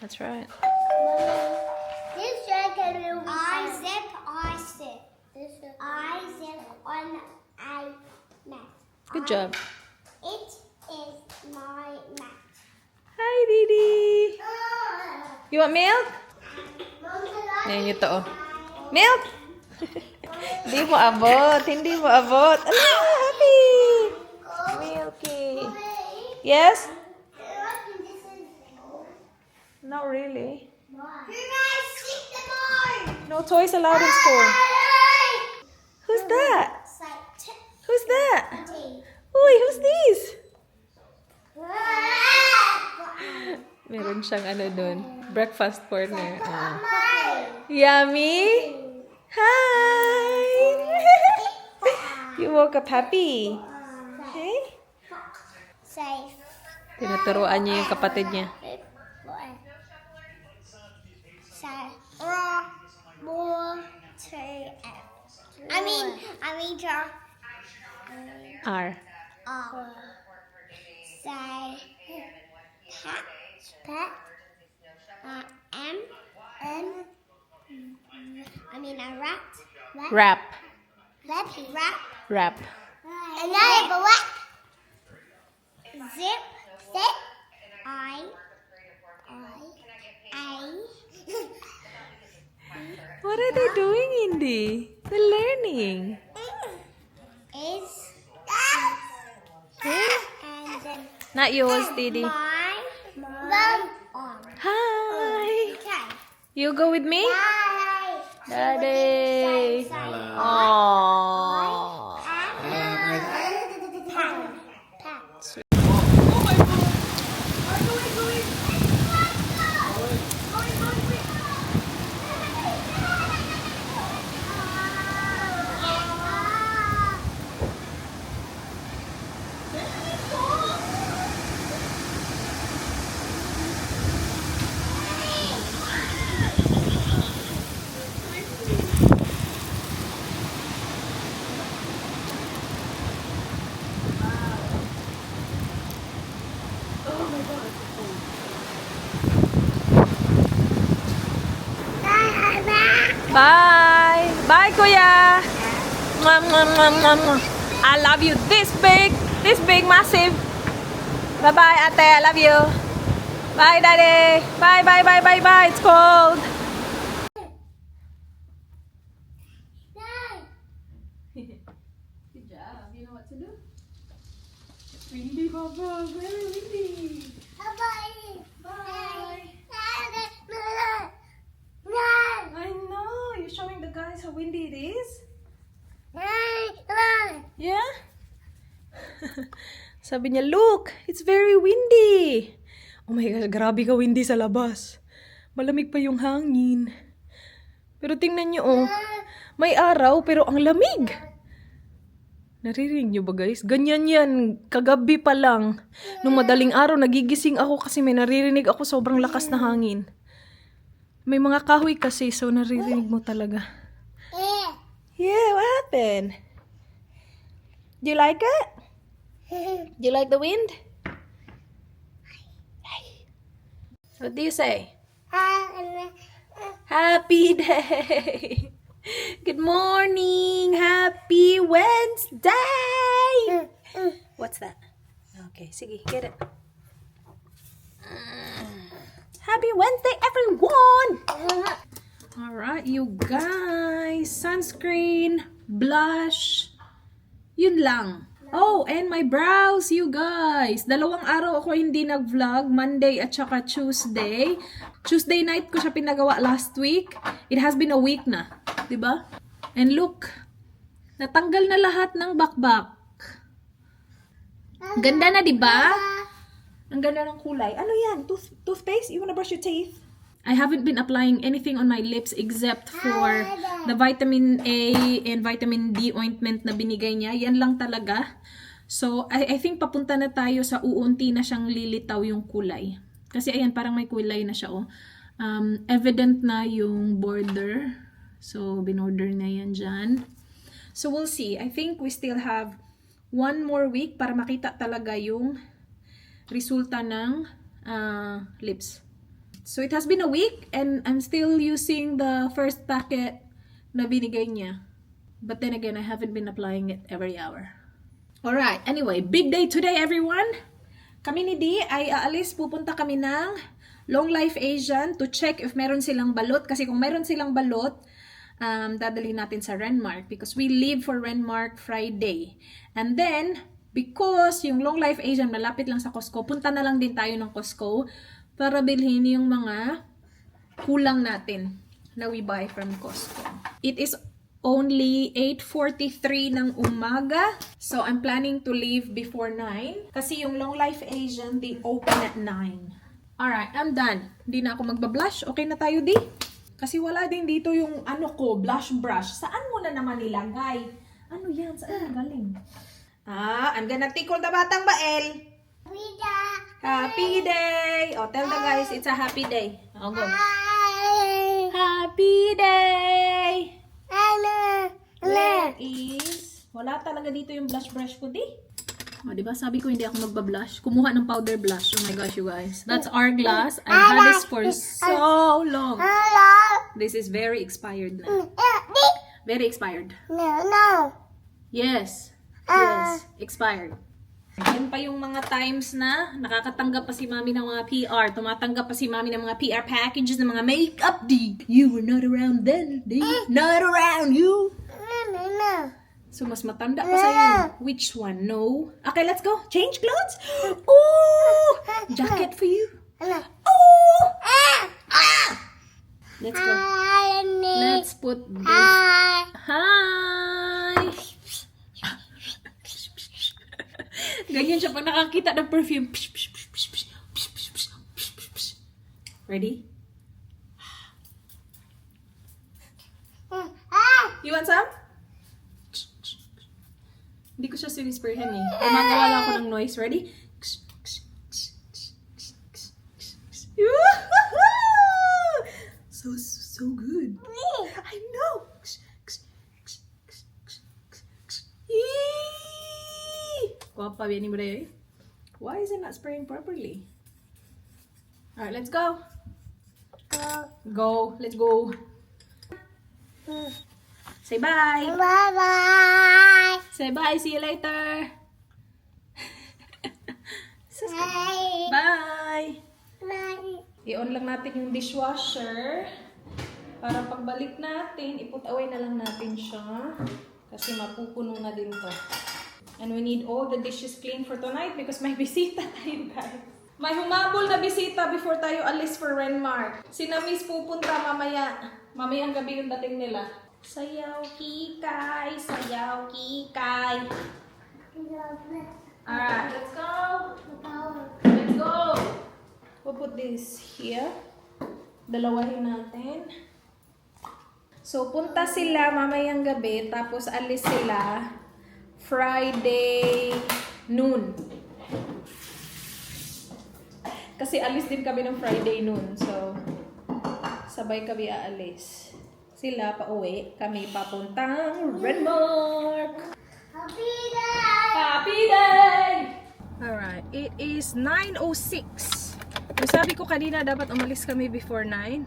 That's right. This jacket will be I zip. I zip on I mat. Good job. It is my mat. Hi, Didi. You want milk? Ayan ito, oh. Milk! Hindi mo abot. Hindi mo abot. Ala, happy! Milky. Yes? Not really. No toys allowed in school. Who's that? Who's that? Uy, who's this? Meron siyang ano dun. Breakfast corner. Yummy? Hi! You woke up happy. Hey? Safe. Tinuturuan niya yung kapatid niya. I mean, R. say pet, a rat, Rap. rat, Rap. and I have a what? Zip, sit, I. What are they doing, Indy? They're learning. Is and then Not yours, Didi. my on. Hi. Okay. You go with me? Bye. Daddy. Aww. Bye. Bye, Kuya. Mwah, mwah, mwah, mwah, mwah. I love you this big, massive. Bye-bye, ate. I love you. Bye, Daddy. Bye, bye, bye, bye, bye. It's cold. Good job. You know what to do? Windy, Baba. Very windy. Bye. I know. You're showing the guys how windy it is. Yeah? Sabi niya, look, it's very windy. Oh my gosh, grabe ka windy sa labas. Malamig pa yung hangin. Pero tingnan niyo, oh. May araw, pero ang lamig. Naririnig niyo ba, guys? Ganyan yan. Kagabi pa lang. Nung madaling araw, nagigising ako kasi may naririnig ako sobrang lakas na hangin. May mga kahoy kasi, so naririnig mo talaga. Yeah, what happened? Do you like it? Do you like the wind? What do you say? Happy day! Good morning! Happy Wednesday! What's that? Okay, sige, get it. Happy Wednesday, everyone! Alright, you guys. Sunscreen, blush. Yun lang. Oh, and my brows, you guys. 2 araw ako hindi nag-vlog. Monday at saka Tuesday. Tuesday night ko siya pinagawa last week. It has been a week na. Diba? And look. Natanggal na lahat ng bakbak. Ganda na, diba? Ang ganda ng kulay. Ano yan? Toothpaste? You wanna brush your teeth? I haven't been applying anything on my lips except for the vitamin A and vitamin D ointment na binigay niya. Yan lang talaga. So, I think papunta na tayo sa uunti na siyang lilitaw yung kulay. Kasi ayan, parang may kulay na siya, oh. Evident na yung border. So, binorder na yan dyan. So, we'll see. I think we still have 1 more week para makita talaga yung resulta ng lips. So it has been a week and I'm still using the first packet na binigay niya. But then again, I haven't been applying it every hour. Alright, anyway, big day today everyone. Kami ni Dee ay aalis, pupunta kami ng Long Life Asian to check if meron silang balot. Kasi kung meron silang balot, dadalhin natin sa Renmark because we leave for Renmark Friday. And then, because yung Long Life Asian malapit lang sa Costco, punta na lang din tayo ng Costco para bilhin yung mga kulang natin na we buy from Costco. It is only 8:43 ng umaga. So, I'm planning to leave before 9. Kasi yung Long Life Asian, they open at 9. Alright, I'm done. Hindi na ako magbablush. Okay na tayo, Di? Kasi wala din dito yung blush brush. Saan mo na naman nilagay? Ano yan? Saan galing? I'm gonna tickle the batang bael. Happy day! Oh, tell the guys it's a happy day. I'll go. Happy day! Where is... Wala talaga dito yung blush brush ko, Di. O, diba? Sabi ko hindi ako magbablush. Kumuha ng powder blush. Oh my gosh, you guys. That's Hourglass. I've had this for so long. This is very expired na. Very expired. No. Yes. Yes. Expired. Yan pa yung mga times na nakakatanggap pa si mami ng mga PR. Tumatanggap pa si mami ng mga PR packages ng mga makeup, D. You were not around then, D. Not around you. No. So, mas matanda pa sa'yo. Which one? No. Okay, let's go. Change clothes? Oh! Jacket for you. Oh! Let's go. Let's put this. Hi! Ganyan siya pag nakakita ng perfume. Ready? You want some? Hindi ko siya sinisprayan eh. Gumagawa lang ako ng noise. Ready? So good. I know. Guapa, bien mo rin. Why is it not spraying properly? Alright, let's go. Go. Let's go. Say bye. Bye. Say bye. See you later. Bye. Bye. I-on lang natin yung dishwasher. Para pagbalik natin, i-put away na lang natin siya. Kasi mapupuno na din to. And we need all the dishes clean for tonight because may bisita tayo, guys. May humabol na bisita before tayo alis for Renmark. Si Namis pupunta mamaya. Mamayang gabi yung dating nila. Sayaw kikay, sayaw kikay. Alright, let's go. Let's go. We'll put this here. Dalawahin natin. So, punta sila mamayang gabi, tapos alis sila Friday noon. Kasi alis din kami ng Friday noon. So, sabay kami aalis. Sila pa uwi, kami papuntang Renmark. Happy day. Happy day! Alright, it is 9:06. So, sabi ko kanina dapat umalis kami before 9.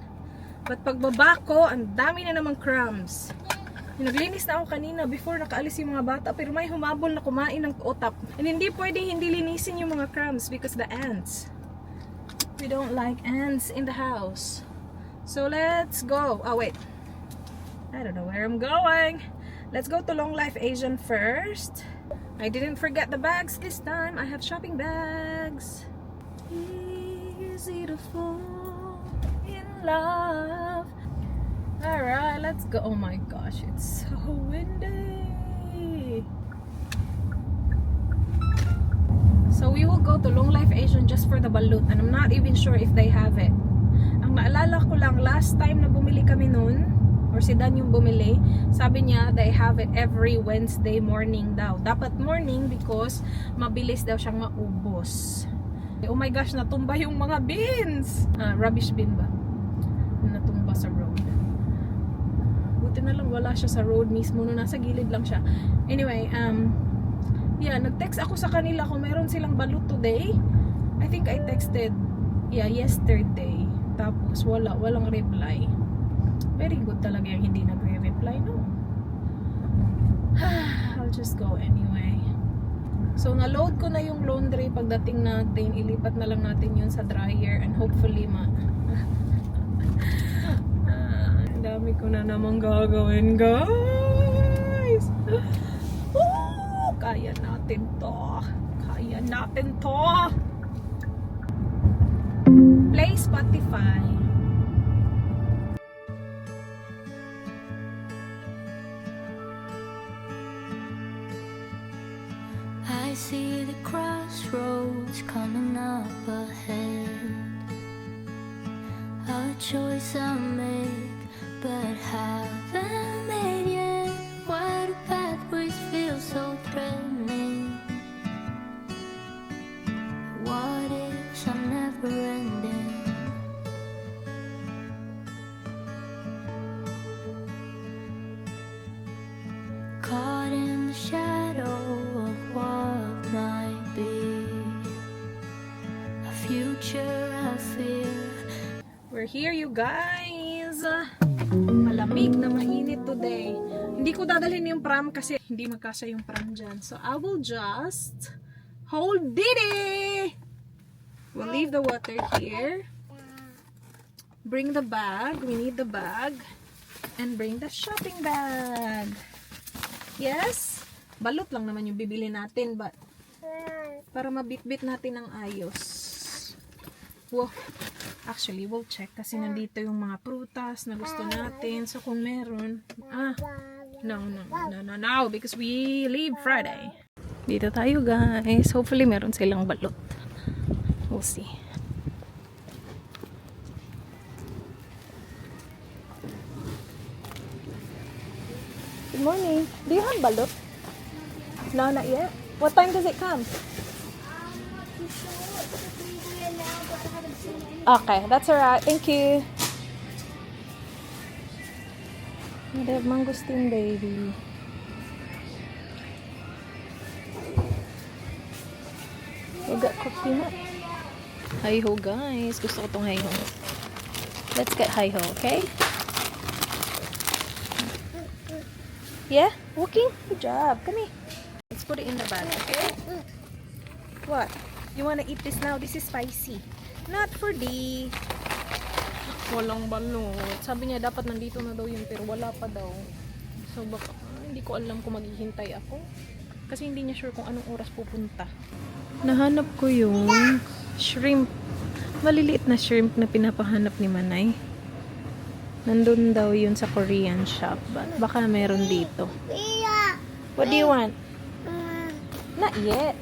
But pagbaba ko, ang dami na namang crumbs. Naglinis na ako kanina before nakaalis yung mga bata, pero may humabol na kumain ng otap. And hindi pwedeng hindi linisin yung mga crumbs because the ants. We don't like ants in the house. So let's go. Oh wait. I don't know where I'm going. Let's go to Long Life Asian first. I didn't forget the bags this time. I have shopping bags. Easy to fall in love. Alright, let's go. Oh my gosh, it's so windy. So we will go to Long Life Asian just for the balut, and I'm not even sure if they have it. Ang naalala ko lang, last time na bumili kami noon, or si Dan yung bumili, sabi niya they have it every Wednesday morning daw. Dapat morning because mabilis daw siyang maubos. Oh my gosh, natumba yung mga bins. Rubbish bin ba? Natumba sa road. Buti na lang wala siya sa road mismo, no, nasa gilid lang siya. Anyway, yeah, nag-text ako sa kanila kung meron silang balut today. I think I texted, yeah, yesterday. Tapos walang reply. Very good talaga yung hindi nagre-reply, no? I'll just go anyway. So, na-load ko na yung laundry. Pagdating natin, ilipat na lang natin yun sa dryer and hopefully ang dami ko na namang gagawin, guys. Kaya natin to. Kaya natin to. Play Spotify. I see the crossroads coming up ahead. A choice I make, but haven't made yet. Why do pathways feel so threatening? What ifs are never ending? Caught in the shadow of what might be, a future I fear. We're here, you guys. Malamig na mainit today. Hindi ko dadalhin yung pram kasi hindi magkasya yung pram dyan. So, I will just hold Didi. We'll leave the water here. Bring the bag. We need the bag. And bring the shopping bag. Yes? Balot lang naman yung bibili natin, but para mabitbit natin ng ayos. Wow. Actually, we'll check kasi nandito yung mga prutas na gusto natin. So, kung meron, no, because we leave Friday. Dito tayo, guys. Hopefully, meron silang balot. We'll see. Good morning. Do you have balot? No, not yet. What time does it come? Okay, that's alright. Thank you. They have mangosteen, baby. We got coconut. Hi-ho, guys. Gusto ko tong hi-ho. Let's get hi-ho, okay? Yeah? Walking? Good job. Come here. Let's put it in the bag, okay? What? You wanna eat this now? This is spicy. Not for D. Walang balot. Sabi niya dapat nandito na daw yun pero wala pa daw. So baka hindi ko alam kung maghihintay ako. Kasi hindi niya sure kung anong oras pupunta. Nahanap ko yung shrimp. Maliliit na shrimp na pinapahanap ni Manay. Nandun daw yun sa Korean shop. Baka meron dito. What do you want? Not yet.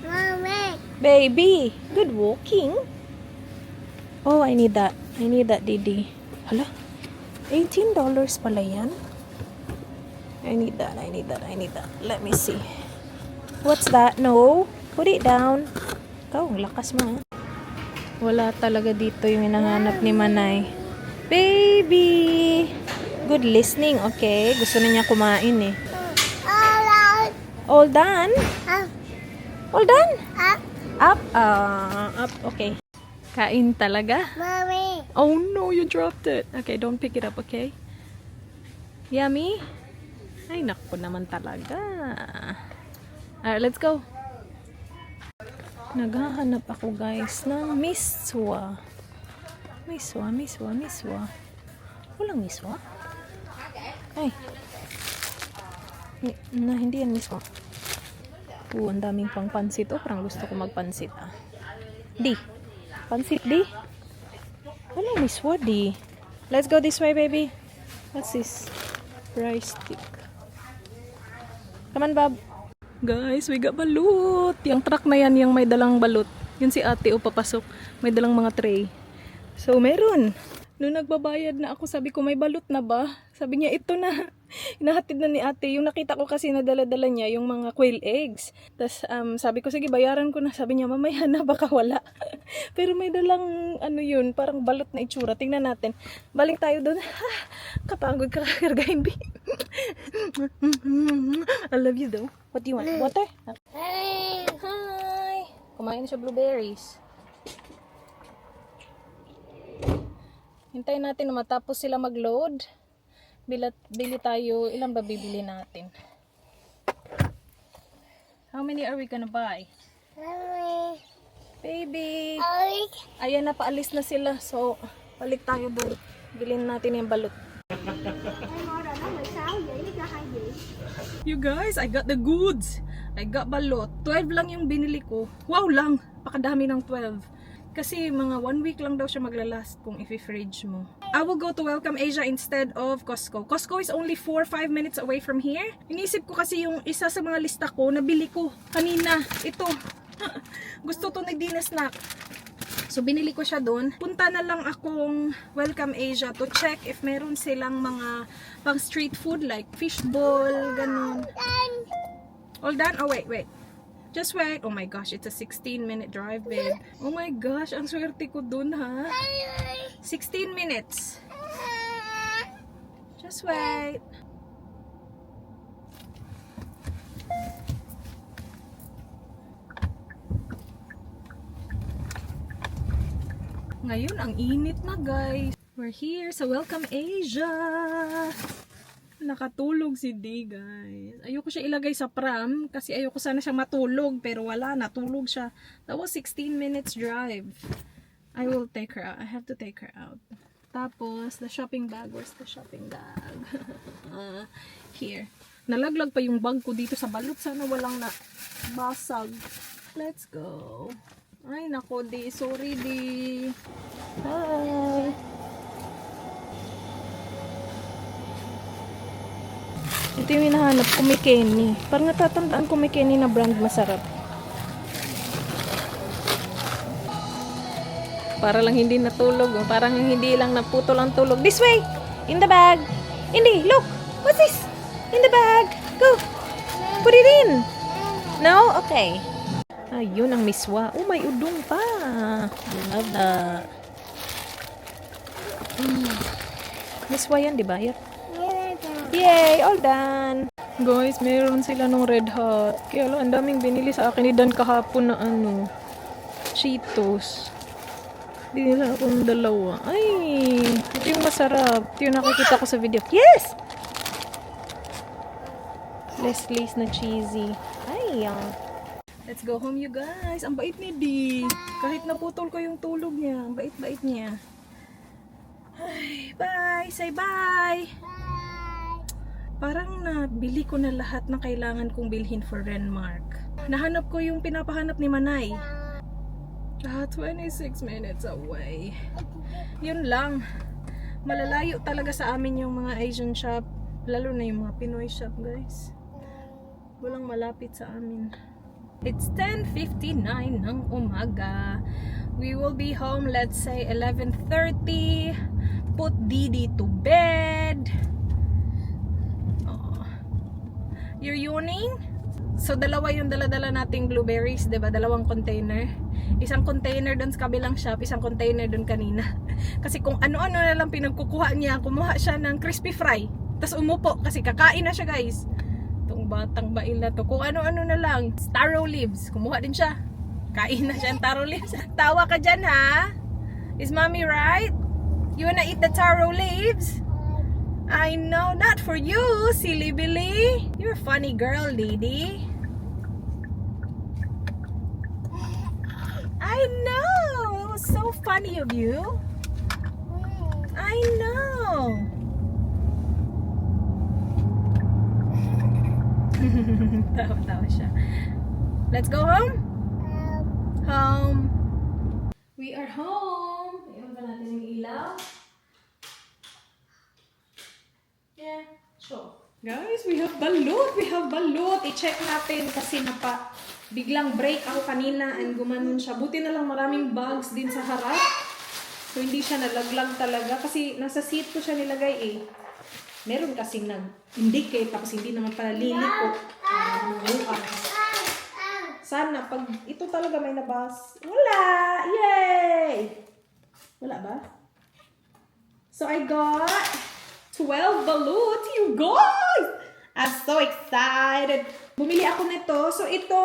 Mommy. Baby, good walking. Oh, I need that. I need that, Didi. Hala, $18 pala yan. I need that. Let me see. What's that? No, put it down. Ikaw, ang lakas mo. Wala talaga dito yung hinahanap ni Manay. Baby! Good listening, okay? Gusto na niya kumain eh. All done? All done? Up? Up. Okay. Kain talaga? Mommy. Oh no, you dropped it. Okay, don't pick it up, okay? Yummy? Ay, naku naman talaga. Alright, let's go. Naghahanap ako, guys, ng miswa. Miswa. Walang miswa? Ay. Hindi yan miswa. Ang daming pang pansit. Oh, parang gusto ko magpansit, ah. Di. Pansit, di. Walang miswa, di. Let's go this way, baby. What's this? Rice stick. Come on, Bob. Guys, we got balut. Yung truck na yan, yung may dalang balut. Yun si ate, o papasok. May dalang mga tray. So, meron. Nung nagbabayad na ako, sabi ko, may balot na ba? Sabi niya, ito na. Hinahatid na ni ate. Yung nakita ko kasi na dala-dala niya, yung mga quail eggs. Tapos, sabi ko, sige, bayaran ko na. Sabi niya, mamaya na, baka wala. Pero may dalang, yun, parang balot na itsura. Tingnan natin. Balik tayo doon. Kapagod ka kakargahin, babe. I love you, though. What do you want? Water? Hi! Kumain siya blueberries. Hintayin natin na matapos sila mag-load. Bili tayo. Ilan ba bibili natin? How many are we gonna buy? Baby! Ayan na, paalis na sila. So, balik tayo doon. Bilhin natin yung balot. You guys, I got the goods. I got balot. 12 lang yung binili ko. Wow lang! Pakadami ng 12. Kasi mga 1 week lang daw siya maglalast kung i-fridge mo. I will go to Welcome Asia instead of Costco. Costco is only 4-5 minutes away from here. Inisip ko kasi yung isa sa mga lista ko, nabili ko kanina. Ito. Gusto to ni Dina Snack. So binili ko siya doon. Punta na lang akong Welcome Asia to check if meron silang mga pang street food like fishball, ganun. All done? Oh wait. Just wait. Oh my gosh, it's a 16-minute drive, babe. Oh my gosh, ang swerte ko dun, ha? 16 minutes. Just wait. Ngayon, ang init na, guys. We're here sa Welcome Asia. Nakatulog si D, guys. Ayoko siya ilagay sa pram kasi ayoko sana siyang matulog pero wala, natulog siya. That was 16 minutes drive. I will take her out. I have to take her out. Tapos, the shopping bag. Where's the shopping bag? Here. Nalaglag pa yung bag ko dito sa balot. Sana walang na basag. Let's go. Ay, nako, D. Sorry, D. Hi. Ito yung hinahanap ko, may Kenny. Parang natatandaan ko may Kenny na brand masarap. Para lang hindi natulog. Parang hindi lang naputol ang tulog. This way! In the bag! Indy, look! What's this? In the bag! Go! Put it in! No? Okay. Ayun ang miswa. Oh, may udong pa. I love that. Miswa yan, di ba? Yay! All done! Guys, meron sila nung Red Hot. Kaya lang, ang daming binili sa akin ni Dan kahapon na Cheetos. Binili ako ng dalawa. Ay! Ito yung masarap. Ito yung nakikita ko sa video. Yes! Leslie's na cheesy. Ay! Let's go home, you guys. Ang bait ni Dee. Kahit naputol ko yung tulog niya. Ang bait-bait niya. Ay, bye! Say bye! Parang nabili ko na lahat na kailangan kong bilhin for Renmark. Nahanap ko yung pinapahanap ni Manay. 26 minutes away. Yun lang. Malalayo talaga sa amin yung mga Asian shop. Lalo na yung mga Pinoy shop, guys. Walang malapit sa amin. It's 10:59 ng umaga. We will be home, let's say 11:30. Put Didi to bed. You're yawning? So, dalawa yung dala-dala nating blueberries, diba? Dalawang container. Isang container dun sa kabilang shop, isang container dun kanina. Kasi kung ano-ano na lang pinagkukuha niya, kumuha siya ng crispy fry. Tapos umupo, kasi kakain na siya, guys. Itong batang bail na to. Kung ano-ano na lang. Taro leaves. Kumuha din siya. Kain na siya ng taro leaves. Tawa ka dyan, ha? Is mommy right? You wanna eat the taro leaves? I know, not for you, silly Billy. You're a funny girl, Didi. I know, it was so funny of you. I know. Tawa-tawa siya. Let's go home? Home. We are home. Iwan ba natin yung ilaw? Yeah, sure. Guys, we have balut. We have balut. I-check natin kasi biglang break ako kanina and gumanon siya. Buti na lang maraming bugs din sa harap. So, hindi siya nalaglag talaga kasi nasa seat ko siya nilagay eh. Meron kasing nag-indicate tapos hindi naman pala liliko. Sana pag ito talaga may nabas. Wala! Yay! Wala ba? So, I got 12 balut, you guys! I'm so excited. Bumili ako nito. So, ito,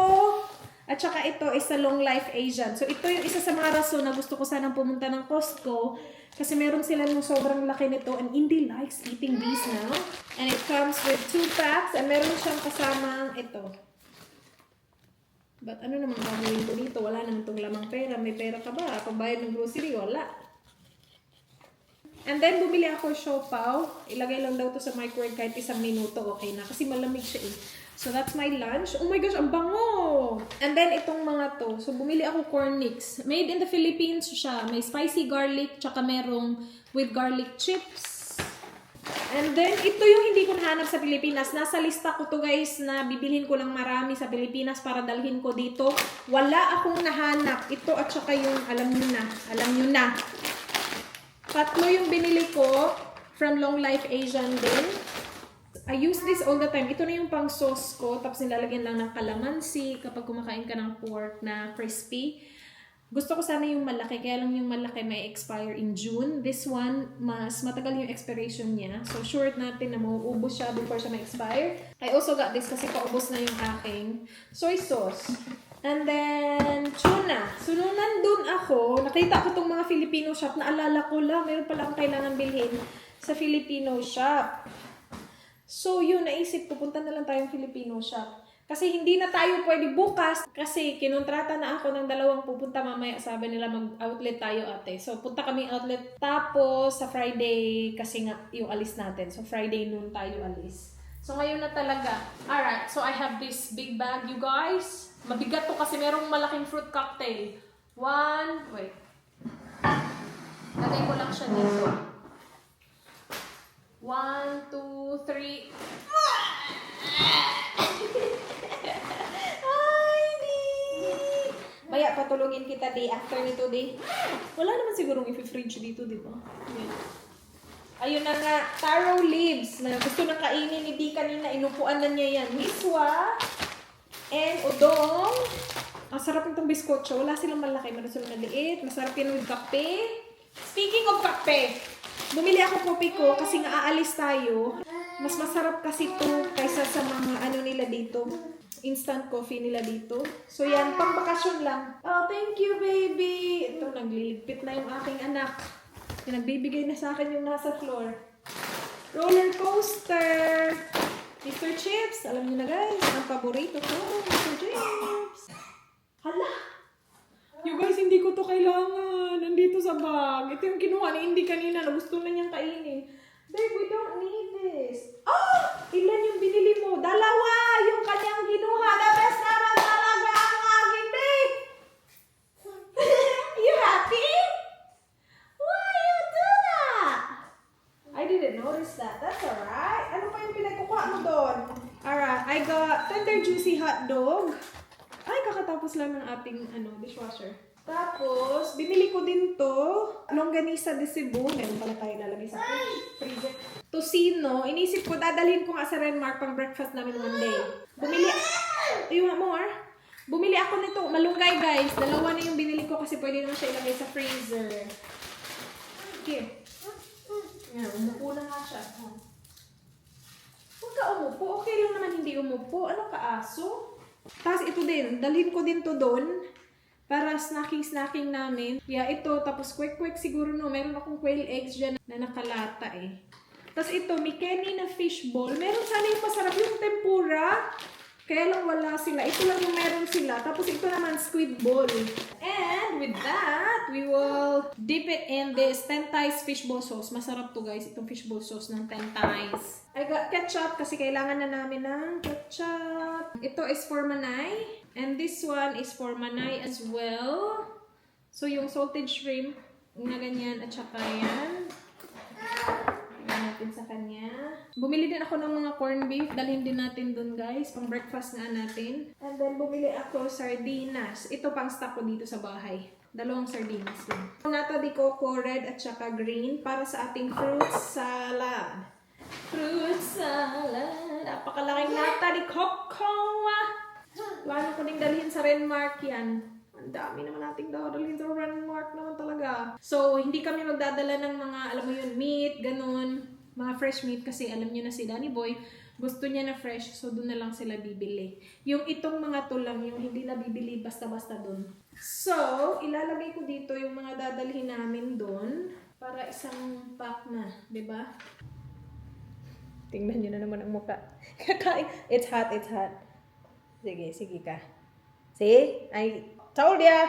At saka ito is sa Long Life Asian. So ito yung isa sa mga rason na gusto ko sanang pumunta ng Costco kasi meron sila ng sobrang laki nito and Indy likes eating these now. And it comes with 2 packs and meron siyang kasamang ito. But ano naman gagawin ko dito? Wala naman itong lamang pera. May pera ka ba? Pagbayad ng grocery, wala. And then, bumili ako siopaw. Ilagay lang daw to sa microwave kahit 1 minuto. Okay na. Kasi malamig siya eh. So, that's my lunch. Oh my gosh, ang bango! And then, itong mga to. So, bumili ako corn mix. Made in the Philippines siya. May spicy garlic, tsaka merong with garlic chips. And then, ito yung hindi ko nahanap sa Pilipinas. Nasa lista ko to guys na bibilhin ko lang marami sa Pilipinas para dalhin ko dito. Wala akong nahanap. Ito at saka yung alam nyo na. Alam nyo na. 3 yung binili ko from Long Life Asian din. I use this all the time. Ito na yung pang sauce ko. Tapos nilalagyan lang ng calamansi kapag kumakain ka ng pork na crispy. Gusto ko sana yung malaki. Kaya lang yung malaki may expire in June. This one, mas matagal yung expiration niya. So, sure natin na mauubos siya before siya ma-expire. I also got this kasi paubos na yung aking soy sauce. And then, tuna. So, nung nandun ako, nakita ko tong mga Filipino shop. Naalala ko lang, meron pala akong kailangan bilhin sa Filipino shop. So, yun, naisip ko, punta na lang tayong Filipino shop. Kasi hindi na tayo pwede bukas. Kasi kinontrata na ako ng 2 pupunta mamaya. Sabi nila mag-outlet tayo ate. So, punta kami outlet. Tapos, sa Friday, kasi nga yung alis natin. So, Friday noon tayo alis. So, ngayon na talaga. Alright, so I have this big bag, you guys. Mabigat to kasi merong malaking fruit cocktail. Wait. Lagay ko lang siya dito. 1, 2, 3. Ay, di. Maya, patulungin kita di after nito di. Wala naman sigurong i-fridge dito, di ba? Ayan. Ayun na nga, taro leaves na gusto nang kainin ni Di kanina. Inupuan na niya yan. Miswa and udong. Ang sarap nitong biskotso. Wala silang malaki. Meron silang maliit. Masarap yan with kape. Speaking of kape, bumili ako kopi ko kasi nga aalis tayo. Mas masarap kasi to kaysa sa mga ano nila dito. Instant coffee nila dito. So yan, pang bakasyon lang. Oh, thank you baby. Ito, nagliligpit na yung aking anak. Nagbibigay na sa akin yung nasa floor. Roller coaster. Mr. Chips. Alam niyo na guys, ang paborito ko, Mr. Chips. Hala! You guys, hindi ko to kailangan. Nandito sa bag. Ito yung kinuha ni Indy kanina na gusto na niyang kainin. Babe, we don't need this. Oh! Ilan yung binili mo? 2! Yung kanyang kinuha. The best naman talaga ang aking babe! You happy? Why you do that? I didn't notice that. That's alright. Ano pa yung pinagkukuha mo doon? Alright, I got tender juicy hot dog. Ay, kakatapos lang ng ating dishwasher. Tapos, binili ko din to. Longganisa de Cebu. Meron pala tayo lalagay sa freezer. Tocino. Inisip ko, dadalhin ko nga sa Renmark pang breakfast namin one day. Bumili... Do you want more? Bumili ako nito. Malunggay, guys. 2 na yung binili ko kasi pwede naman siya ilagay sa freezer. Here. Yan, umupo na nga siya. Huwag ka umupo. Okay lang naman hindi umupo. Ano ka, aso? Tapos ito din. Dalhin ko din to doon. Para snacking namin. Yeah, ito. Tapos quick siguro no. Meron akong quail eggs dyan na nakalata eh. Tapos ito, may Kenny na fishball. Meron sana yung masarap yung tempura. Kaya lang wala sila. Ito lang yung meron sila. Tapos ito naman, squid ball. And with that, we will dip it in this Tentai's fishball sauce. Masarap to guys, itong fishball sauce ng Tentai's. I got ketchup kasi kailangan na namin ng ketchup. Ito is for Manay. And this one is for Manay as well. So yung salted shrimp na ganyan at saka yan. Natin sa kanya. Bumili din ako ng mga corned beef. Dalhin din natin dun guys. Pang breakfast nga natin. And then bumili ako sardinas. Ito pang stock ko dito sa bahay. 2 sardinas din. Nata di coco red at saka green para sa ating fruit salad. Fruit salad. Napakalaking nata di coco. Paano ko ding dalhin sa Renmark yan? Ang dami naman nating dadalhin sa Renmark naman talaga. So, hindi kami magdadala ng mga, alam mo yun, meat, ganun. Mga fresh meat kasi alam nyo na si Danny Boy. Gusto niya na fresh, so doon na lang sila bibili. Yung itong mga to lang, yung hindi na bibili basta-basta doon. So, ilalagay ko dito yung mga dadalhin namin doon para isang pack na, di ba? Tingnan niyo na naman ang mukha. Kakain. It's hot, it's hot. Sige, sige ka. See? I told ya!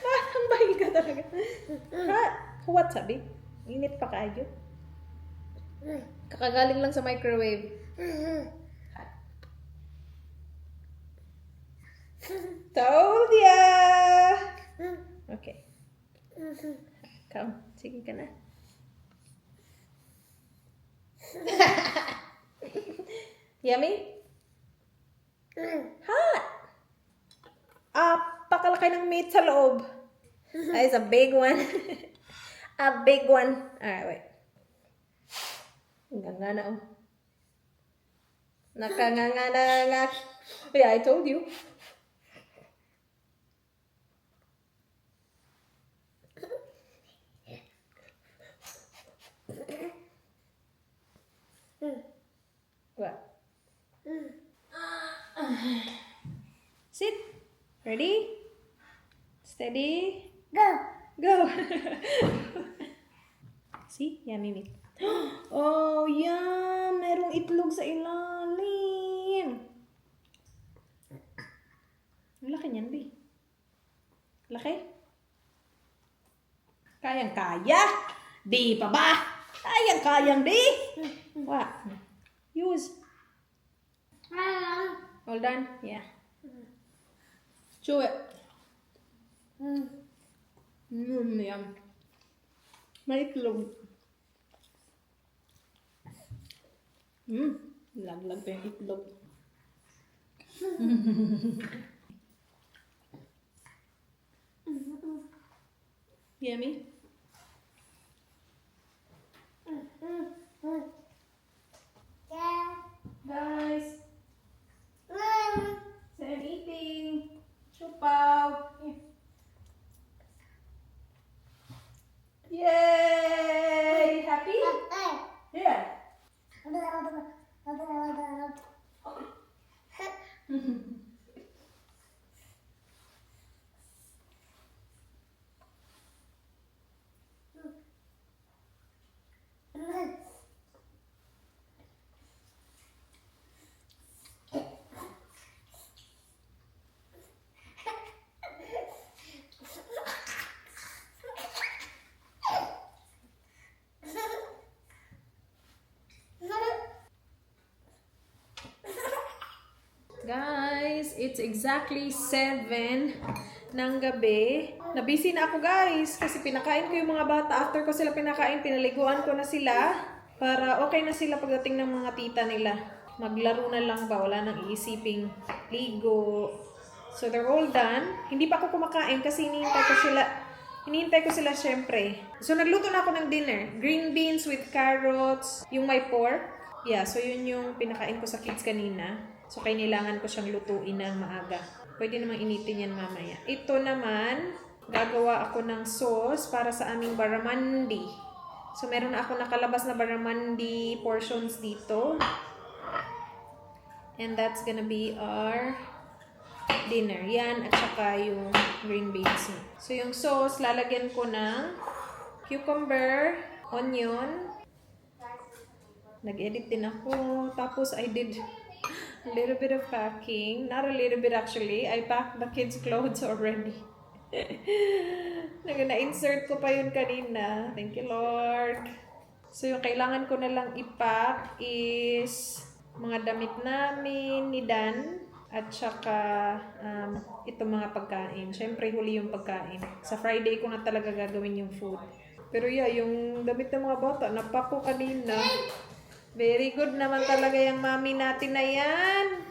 Parang bahay ka talaga. Hot. What, sabi? Init pa kayo. Kakagaling lang sa microwave. Hot. Told ya! Okay. Come. Sige ka na. Yummy? Hot! Pakalaki ng meat sa loob. It's a big one. A big one. Alright, wait. Nakangana, oh. Nakangana. Yeah, I told you. What? Sit. Ready? Steady. Go. Go. See? Yummy meat. Oh, yum! Merong itlog sa ilalim. Ang laki niyan, Bi. Laki? Kayang-kaya? Di pa ba? Kayang-kayang, di? What? Use. All done? Yeah. Chew it. Yum. May itlog. Laglag pa yung itlog. Yummy? Yeah. Guys, I'm eating. Chupaw. Yay! Happy? Yeah. Guys, it's exactly 7 ng gabi. Nabisi na ako guys kasi pinakain ko yung mga bata. After ko sila pinakain, pinaliguan ko na sila para okay na sila pagdating ng mga tita nila. Maglaro na lang ba? Wala nang iisiping ligo. So they're all done. Hindi pa ako kumakain kasi hinihintay ko sila syempre. So nagluto na ako ng dinner. Green beans with carrots, yung may pork. Yeah, so yun yung pinakain ko sa kids kanina. So, kailangan ko siyang lutuin ng maaga. Pwede namang initin yan mamaya. Ito naman, gagawa ako ng sauce para sa aming barramundi. So, meron na ako nakalabas na barramundi portions dito. And that's gonna be our dinner. Yan, at saka yung green beans. So, yung sauce, lalagyan ko ng cucumber, onion. Nag-edit din ako. Tapos, I did a little bit of packing. Not a little bit actually. I packed the kids' clothes already. Na-insert ko pa yun kanina. Thank you, Lord. So, yung kailangan ko na lang ipack is mga damit namin ni Dan at saka itong mga pagkain. Siyempre, huli yung pagkain. Sa Friday ko na talaga gagawin yung food. Pero yeah, yung damit ng mga bata, napack ko kanina. Very good naman talaga yung mami natin na yan.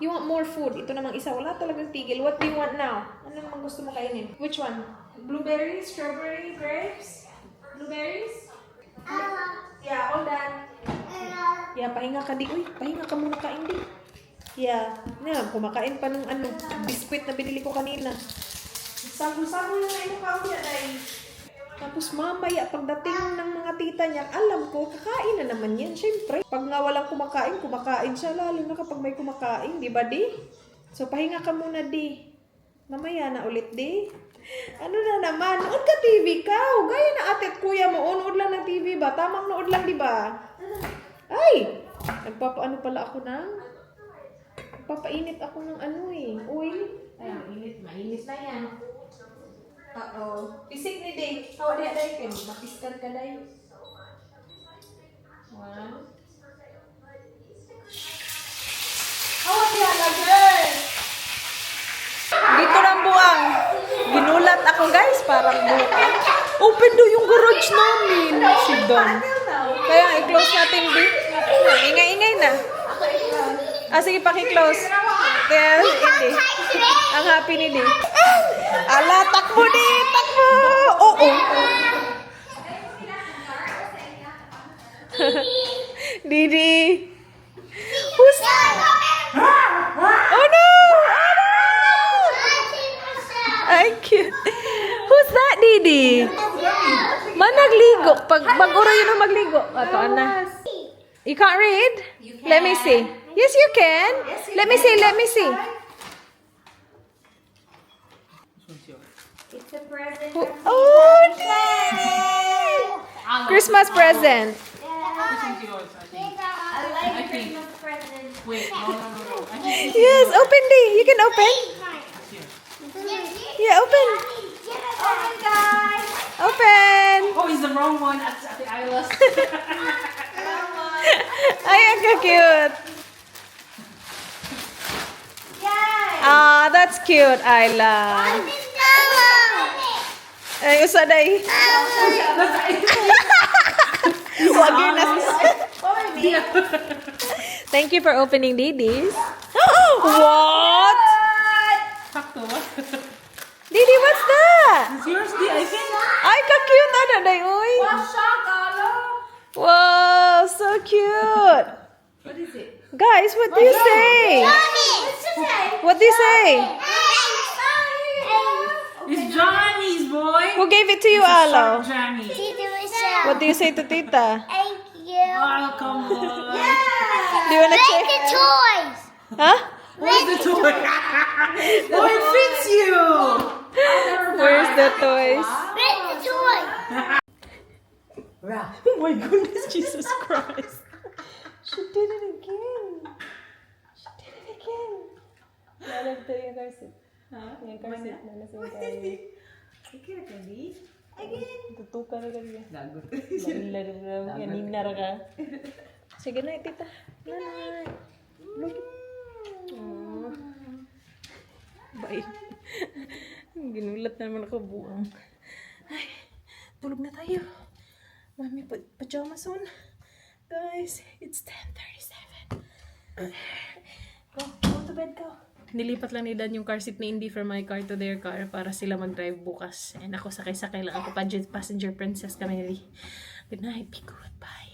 You want more food? Ito namang isa. Wala talagang tigil. What do you want now? Ano namang gusto mo kainin? Which one? Blueberries? Strawberry? Grapes? Blueberries? Yeah, all done. Yeah, pahinga ka di. Uy, pahinga ka muna kain di. Yeah. Kumakain pa ng biskuit na binili ko kanina. Sago-sago lang na ito ka ulit ay. Tapos mamaya, pagdating ng mga tita niya, alam ko, kakain na naman yan. Siyempre, pag nga walang kumakain, kumakain siya. Lalo na kapag may kumakain, di ba, di? So, pahinga ka muna, di. Mamaya na ulit, di. Ano na naman? Nood ka TV ka. Gaya na ate at kuya mo. Nood lang ng TV ba? Tamang nood lang, di ba? Ay! Nagpapaano pala ako ng... Nagpapainit ako ng ano eh. Uy. Ay, mainit na yan. Uh-oh. Pisik ni Day. Hawa diya, Day. Kaya mapiskan ka, Day. One. Hawa diya, girl. Dito lang buang. Ginulat ako, guys. Parang buang. Open do yung garage namin. Si Don. Kaya i-close natin, Day. Ingay-ingay na. Ah, sige, paki-close. Kaya, hindi. Ang happy ni Day. Ala, takbo, Day! Takbo! Oo. Didi. Who's that? Oh, no! Oh, no! Ay, cute. Who's that, Didi? Managligo. Pag mag-uro yun ang magligo. Ato, ana. You can't read? Let me see. Yes, you can. Let me see, let me see. It's a present. Oh, Didi! Christmas present. I like Christmas presents. Wait, no. Yes, open, Di. You can open. Yeah, open. Open, guys. Open. Oh, it's the wrong one at the Islas. Ay, ang cute. Yay! Ah, that's cute, Ayla. Ay, usa day. Wag yun na. Thank you for opening Didi's. What? Sakto, what? Didi, what's that? It's yours, Di, I think. Ay, ka-cute. Ano, day, uy. Wow, so cute. What is it? Guys, what do you say? What do you say? It's Johnny's, boy. Who gave it to you, Sharp Alo? Johnny. What do you say to Tita? Thank you. Oh, come on. Do you wanna check? toys. Huh? Where's the toy? Oh, it fits you. Where's the toys? Where's the toy? Oh my goodness, Jesus Christ. She did it again. She did it again. Nalagta yung karsit. Yung karsit na nasa yung karsit. Tutuka na kanya. Lagot. Mailaro na. Yanina ra ka. Sige na, tita. Nanay. Look. Oh. Bye. Ginulat na naman ako buang. Ay, tulog na tayo. Mami, pajamas on. Guys, it's 10:37. Go to bed, go. Nilipat lang ni Dan yung car seat ni Indy from my car to their car para sila mag-drive bukas. And ako sakay-sakay lang ako, passenger princess kami. Good night, be good, bye.